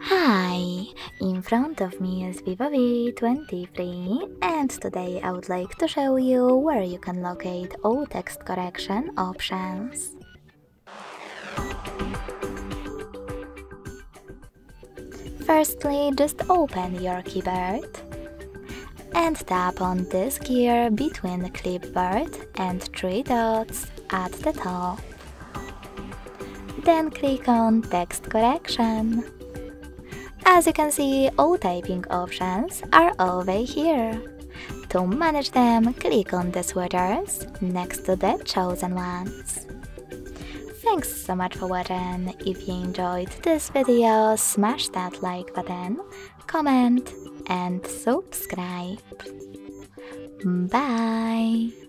Hi, in front of me is VIVO V23 and today I would like to show you where you can locate all text correction options. Firstly, just open your keyboard and tap on this gear between the clipboard and three dots at the top. Then click on text correction. As you can see, all typing options are over here. To manage them, click on the switches next to the chosen ones. Thanks so much for watching. If you enjoyed this video, smash that like button, comment and subscribe. Bye!